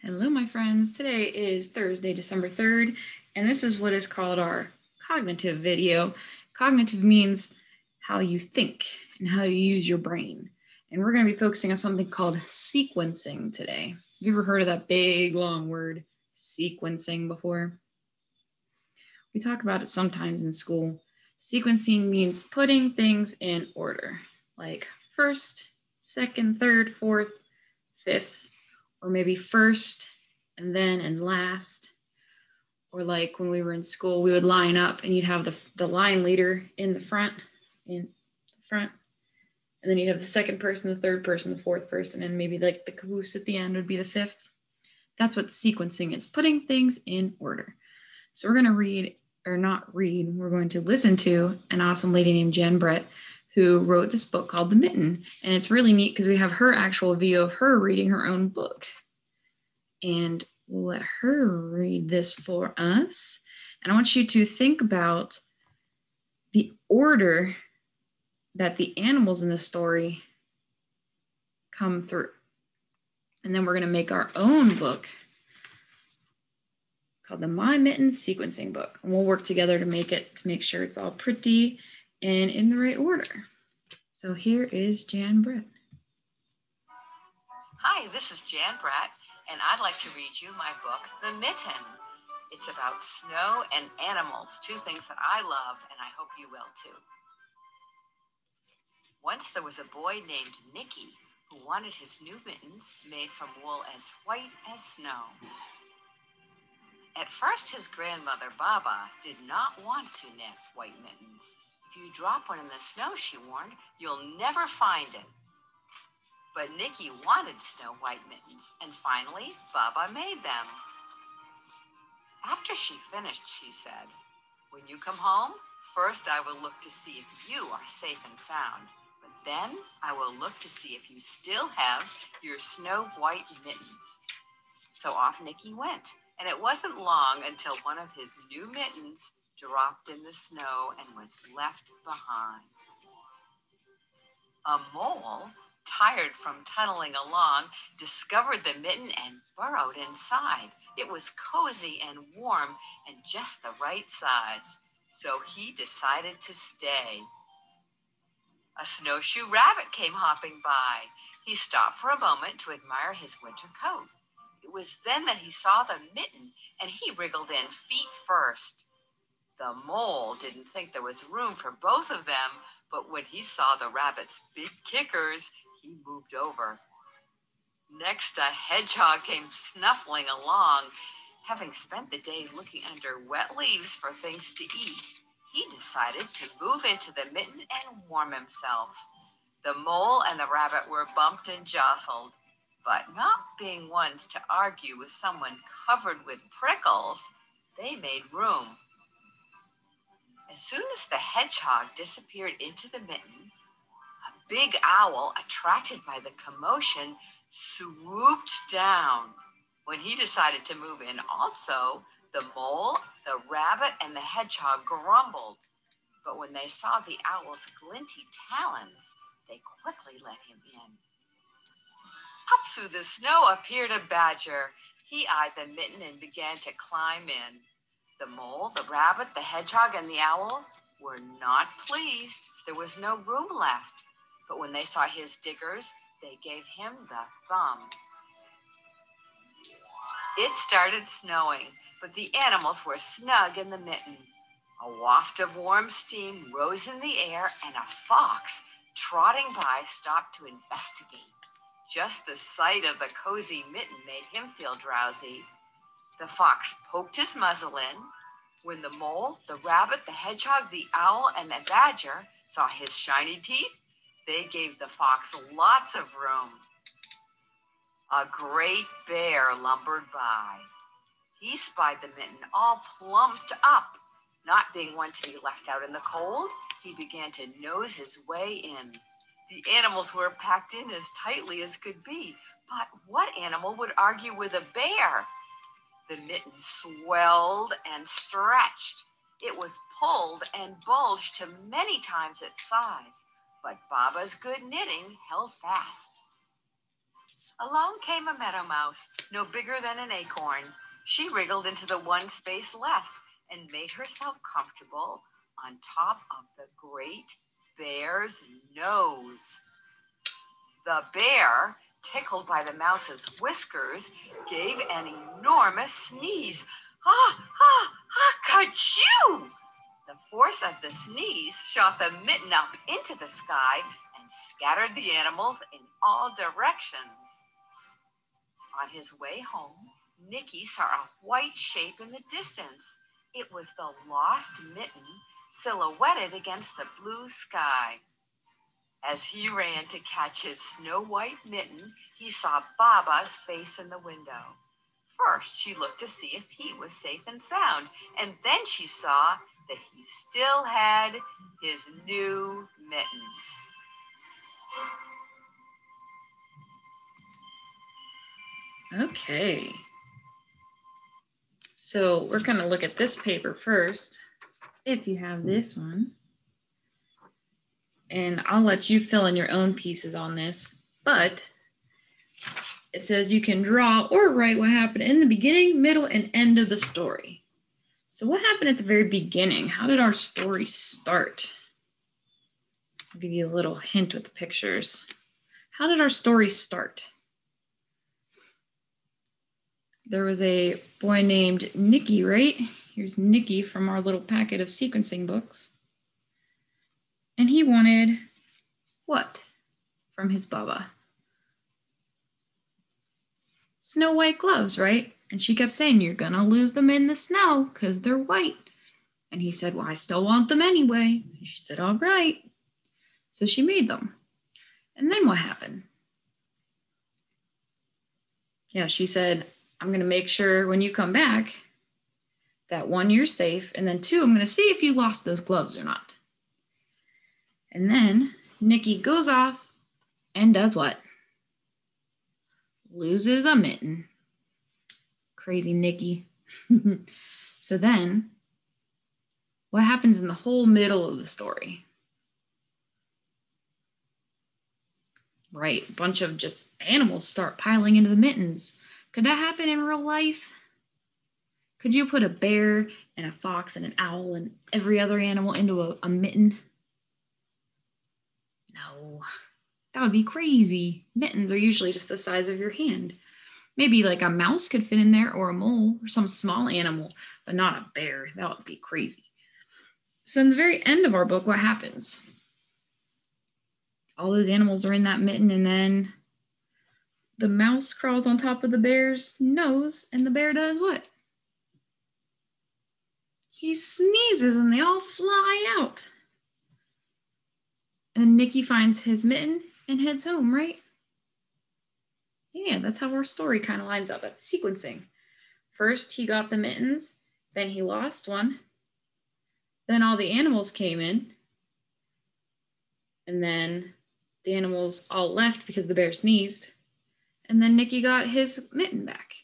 Hello, my friends. Today is Thursday, December 3rd, and this is what is called our cognitive video. Cognitive means how you think and how you use your brain. And we're going to be focusing on something called sequencing today. Have you ever heard of that big, long word, sequencing, before? We talk about it sometimes in school. Sequencing means putting things in order, like first, second, third, fourth, fifth, or maybe first and then and last. Or like when we were in school, we would line up and you'd have the line leader in the front, and then you'd have the second person, the third person, the fourth person, and maybe like the caboose at the end would be the fifth. That's what sequencing is, putting things in order. So we're going to listen to an awesome lady named Jen Brett, who wrote this book called The Mitten. And it's really neat because we have her actual video of her reading her own book. And we'll let her read this for us. And I want you to think about the order that the animals in the story come through. And then we're going to make our own book called the My Mitten Sequencing Book. And we'll work together to make sure it's all pretty and in the right order. So here is Jan Brett. Hi, this is Jan Brett, and I'd like to read you my book, The Mitten. It's about snow and animals, two things that I love, and I hope you will too. Once there was a boy named Nicky who wanted his new mittens made from wool as white as snow. At first, his grandmother, Baba, did not want to knit white mittens. If you drop one in the snow, she warned, you'll never find it. But Nicky wanted snow white mittens, and finally, Baba made them. After she finished, she said, when you come home, first I will look to see if you are safe and sound, but then I will look to see if you still have your snow white mittens. So off Nicky went. And it wasn't long until one of his new mittens dropped in the snow and was left behind. A mole, tired from tunneling along, discovered the mitten and burrowed inside. It was cozy and warm and just the right size, so he decided to stay. A snowshoe rabbit came hopping by. He stopped for a moment to admire his winter coat. It was then that he saw the mitten, and he wriggled in feet first. The mole didn't think there was room for both of them, but when he saw the rabbit's big kickers, he moved over. Next, a hedgehog came snuffling along. Having spent the day looking under wet leaves for things to eat, he decided to move into the mitten and warm himself. The mole and the rabbit were bumped and jostled. But not being ones to argue with someone covered with prickles, they made room. As soon as the hedgehog disappeared into the mitten, a big owl, attracted by the commotion, swooped down. When he decided to move in also, the mole, the rabbit, and the hedgehog grumbled. But when they saw the owl's glinty talons, they quickly let him in. Up through the snow appeared a badger. He eyed the mitten and began to climb in. The mole, the rabbit, the hedgehog, and the owl were not pleased. There was no room left. But when they saw his diggers, they gave him the thumb. It started snowing, but the animals were snug in the mitten. A waft of warm steam rose in the air, and a fox, trotting by, stopped to investigate. Just the sight of the cozy mitten made him feel drowsy. The fox poked his muzzle in. When the mole, the rabbit, the hedgehog, the owl, and the badger saw his shiny teeth, they gave the fox lots of room. A great bear lumbered by. He spied the mitten all plumped up. Not being one to be left out in the cold, he began to nose his way in. The animals were packed in as tightly as could be, but what animal would argue with a bear? The mitten swelled and stretched. It was pulled and bulged to many times its size, but Baba's good knitting held fast. Along came a meadow mouse, no bigger than an acorn. She wriggled into the one space left and made herself comfortable on top of the great bear's nose. The bear, tickled by the mouse's whiskers, gave an enormous sneeze. Ah, ah, ah, ka-choo! The force of the sneeze shot the mitten up into the sky and scattered the animals in all directions. On his way home, Nicky saw a white shape in the distance. It was the lost mitten silhouetted against the blue sky. As he ran to catch his snow-white mitten, he saw Baba's face in the window. First, she looked to see if he was safe and sound, and then she saw that he still had his new mittens. Okay. So we're going to look at this paper first, if you have this one. And I'll let you fill in your own pieces on this, but it says you can draw or write what happened in the beginning, middle, and end of the story. So what happened at the very beginning? How did our story start? I'll give you a little hint with the pictures. How did our story start? There was a boy named Nicky, right? Here's Nicky from our little packet of sequencing books. And he wanted what from his Baba? Snow white gloves, right? And she kept saying, you're gonna lose them in the snow because they're white. And he said, well, I still want them anyway. And she said, all right. So she made them. And then what happened? Yeah, she said, I'm gonna make sure when you come back that 1, you're safe. And then 2, I'm gonna see if you lost those gloves or not. And then Nicky goes off and does what? Loses a mitten. Crazy Nicky. So then, what happens in the whole middle of the story? Right, a bunch of just animals start piling into the mittens. Could that happen in real life? Could you put a bear and a fox and an owl and every other animal into a mitten? No, that would be crazy. Mittens are usually just the size of your hand. Maybe like a mouse could fit in there or a mole or some small animal, but not a bear. That would be crazy. So in the very end of our book, what happens? All those animals are in that mitten, and then the mouse crawls on top of the bear's nose, and the bear does what? He sneezes and they all fly out. And Nicky finds his mitten and heads home, right? Yeah, that's how our story kind of lines up. That's sequencing. First, he got the mittens, then he lost one. Then all the animals came in. And then the animals all left because the bear sneezed. And then Nicky got his mitten back.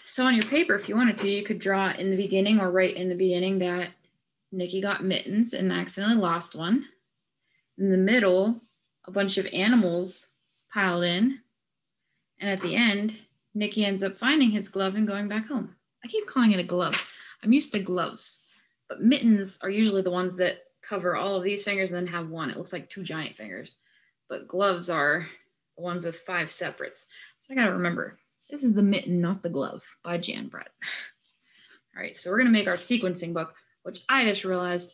So on your paper, if you wanted to, you could draw in the beginning or write in the beginning that Nicky got mittens and accidentally lost one. In the middle, a bunch of animals piled in. And at the end, Nicky ends up finding his glove and going back home. I keep calling it a glove. I'm used to gloves. But mittens are usually the ones that cover all of these fingers and then have one. It looks like 2 giant fingers. But gloves are the ones with 5 separates. So I got to remember, this is the mitten, not the glove, by Jan Brett. All right, so we're going to make our sequencing book, which I just realized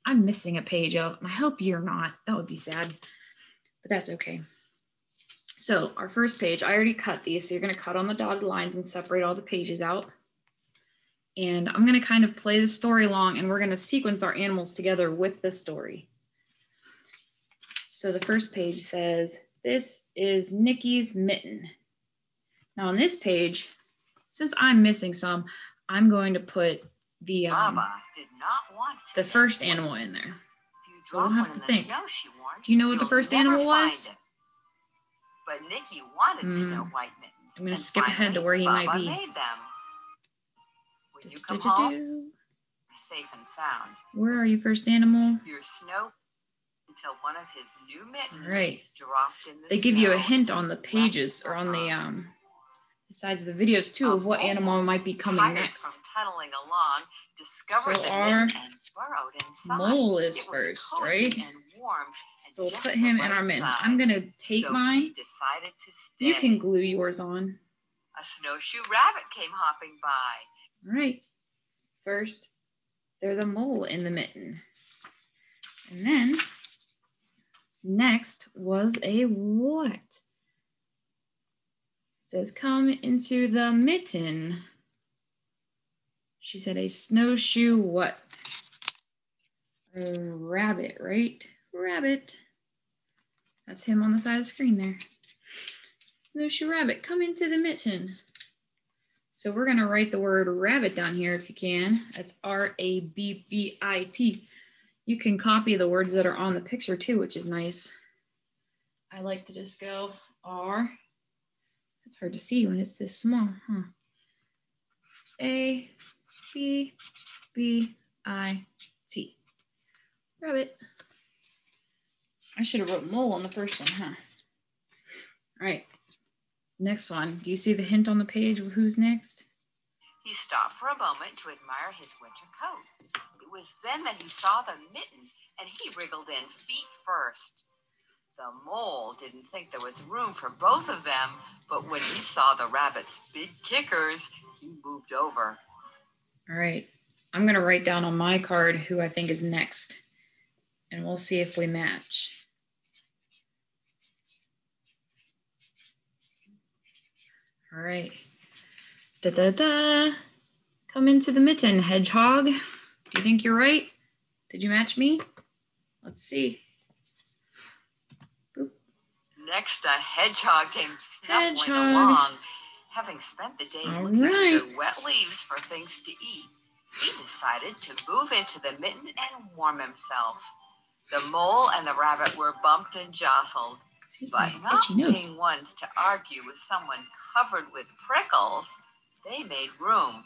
I'm missing a page of, and I hope you're not. That would be sad, but that's okay. So our first page, I already cut these, so you're going to cut on the dotted lines and separate all the pages out. And I'm going to kind of play the story along, and we're going to sequence our animals together with the story. So the first page says, this is Nicky's mitten. Now on this page, since I'm missing some, I'm going to put the Baba did not want to the first animal in there. So we'll have to think. Do you know what the first animal was? But Nicky wanted Snow White mittens. I'm going to skip ahead to where he might be. Made them. When you come home, you're safe and sound. Where are you, first animal? Your snow until one of his new mittens Right. dropped in the They give you a snow hint and on the was pages left or on behind. the sides of the videos too of what animal might be coming Tired next. from tunneling along, discovered So the our mitten and burrowed inside. mole is It was first, cozy right? and warm and So we'll just put the him in right our mitten. size. I'm gonna tape So mine. he decided to stay. You can glue yours on. A snowshoe rabbit came hopping by. All right. First, there's a mole in the mitten. And then next was a what? It says, come into the mitten. She said a snowshoe what? A rabbit, right? Rabbit. That's him on the side of the screen there. Snowshoe rabbit, come into the mitten. So we're going to write the word rabbit down here if you can. That's R-A-B-B-I-T. You can copy the words that are on the picture too, which is nice. I like to just go R. It's hard to see when it's this small, huh? A-B-B-I-T. Rabbit. I should have wrote mole on the first one, huh? All right. Next one. Do you see the hint on the page of who's next? He stopped for a moment to admire his winter coat. It was then that he saw the mitten, and he wriggled in feet first. The mole didn't think there was room for both of them, but when he saw the rabbit's big kickers, he moved over. All right. I'm going to write down on my card who I think is next, and we'll see if we match. All right. Da-da-da. Come into the mitten, hedgehog. Do you think you're right? Did you match me? Let's see. Boop. Next, a hedgehog came snuffling along. Having spent the day looking under wet leaves for things to eat, he decided to move into the mitten and warm himself. The mole and the rabbit were bumped and jostled, but not being ones to argue with someone covered with prickles, they made room.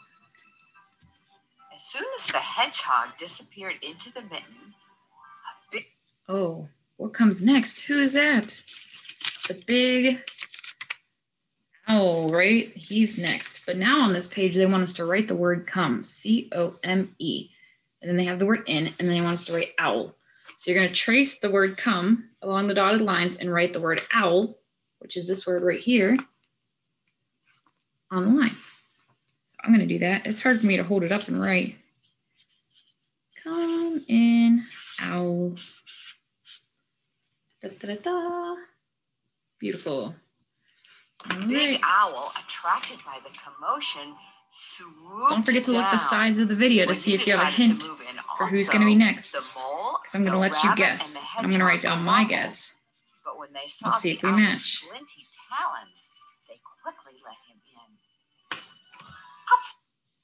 As soon as the hedgehog disappeared into the mitten, a big... Oh, what comes next? Who is that? The big owl, right? He's next. But now on this page, they want us to write the word come, C-O-M-E. And then they have the word in, and then they want us to write owl. So you're going to trace the word come along the dotted lines and write the word owl, which is this word right here, on the line. So I'm going to do that. It's hard for me to hold it up and write. Come in, owl. Da-da-da-da. Beautiful. A big owl, attracted by the commotion, swooped Don't forget to look down. the sides of the video to see if you have a hint for who's going to be next. Because I'm going to let you guess. I'm going to write down my guess. But when they saw We'll see if we owl's match. flinty talons, they quickly let him in.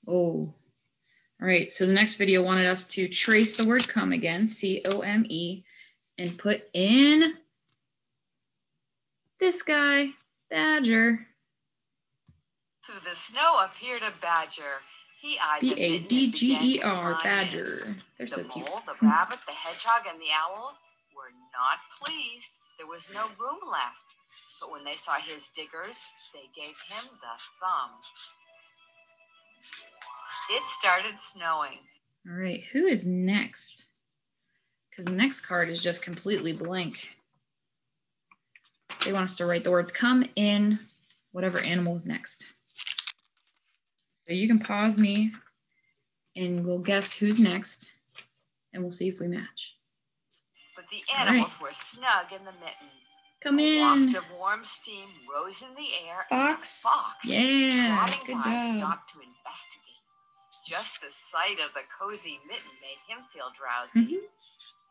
Oh. All right, so the next video wanted us to trace the word come again, C-O-M-E, and put in this guy, badger. Through the snow appeared a badger. He eyed the mitten and B-A-D-G-E-R, began to badger. They're the so cute. mole, the rabbit, the hedgehog, and the owl were not pleased. There was no room left. But when they saw his diggers, they gave him the thumb. It started snowing. All right, who is next? Because the next card is just completely blank. They want us to write the words come in, whatever animal is next. So you can pause me and we'll guess who's next and we'll see if we match. But the animals were snug in the mitten. Come in. A waft of warm steam rose in the air. Fox. And a fox, Yeah, trotting good by, job. stopped to investigate. Just the sight of the cozy mitten made him feel drowsy.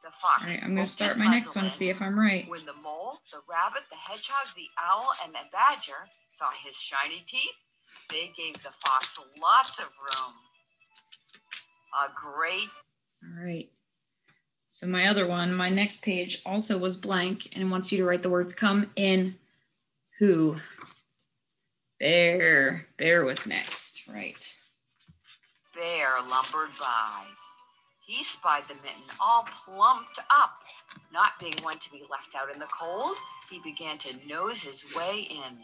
The fox. All right, I'm going to start my next one to see if I'm right. When the mole, the rabbit, the hedgehog, the owl, and the badger saw his shiny teeth, they gave the fox lots of room. A great... All right. So my other one, my next page also was blank and wants you to write the words come in who. Bear. Bear was next, right. Bear lumbered by. He spied the mitten all plumped up. Not being one to be left out in the cold, he began to nose his way in.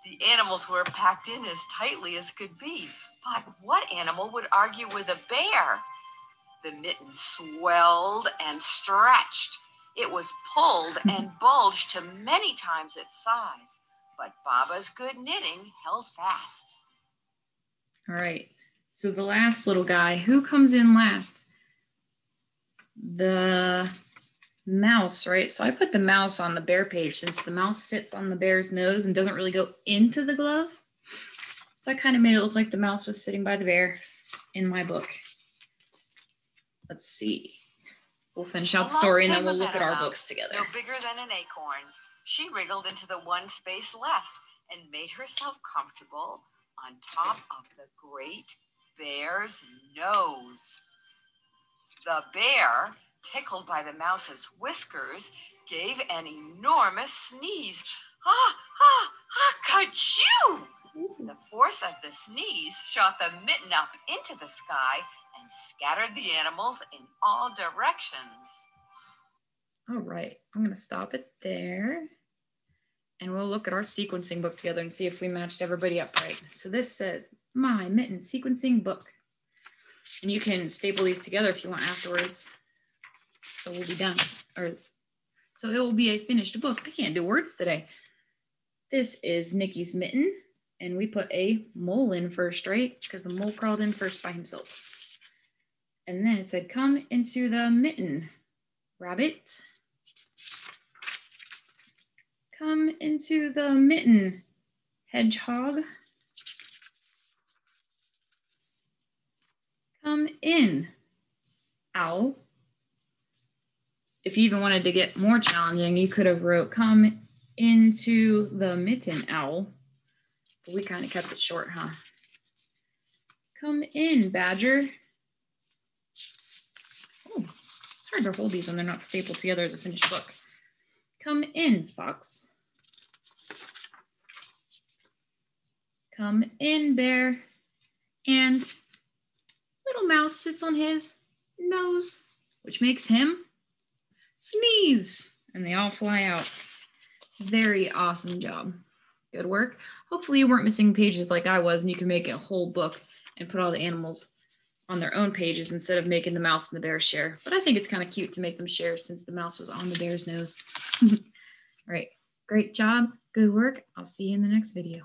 The animals were packed in as tightly as could be, but what animal would argue with a bear? The mitten swelled and stretched. It was pulled and bulged to many times its size, but Baba's good knitting held fast. All right, so the last little guy, who comes in last? The mouse, right? So I put the mouse on the bear page since the mouse sits on the bear's nose and doesn't really go into the glove. So I kind of made it look like the mouse was sitting by the bear in my book. Let's see. We'll finish out the story and then we'll look at our books together. No bigger than an acorn. She wriggled into the one space left and made herself comfortable on top of the great bear's nose. The bear, tickled by the mouse's whiskers, gave an enormous sneeze. Ah, ah, ah, ka-choo! The force of the sneeze shot the mitten up into the sky and scattered the animals in all directions. All right, I'm going to stop it there. And we'll look at our sequencing book together and see if we matched everybody up right. So this says, My Mitten Sequencing Book. And you can staple these together if you want afterwards. So we'll be done. So it will be a finished book. I can't do words today. This is Nikki's mitten. And we put a mole in first, right? Because the mole crawled in first by himself. And then it said, come into the mitten, rabbit. Come into the mitten, hedgehog. Come in, owl. If you even wanted to get more challenging, you could have wrote, come into the mitten, owl. But we kind of kept it short, huh? Come in, badger. Oh, it's hard to hold these when they're not stapled together as a finished book. Come in, fox. Come in, bear. And little mouse sits on his nose, which makes him sneeze. And they all fly out. Very awesome job. Good work. Hopefully you weren't missing pages like I was and you can make a whole book and put all the animals on their own pages instead of making the mouse and the bear share. But I think it's kind of cute to make them share since the mouse was on the bear's nose. All right, great job, good work. I'll see you in the next video.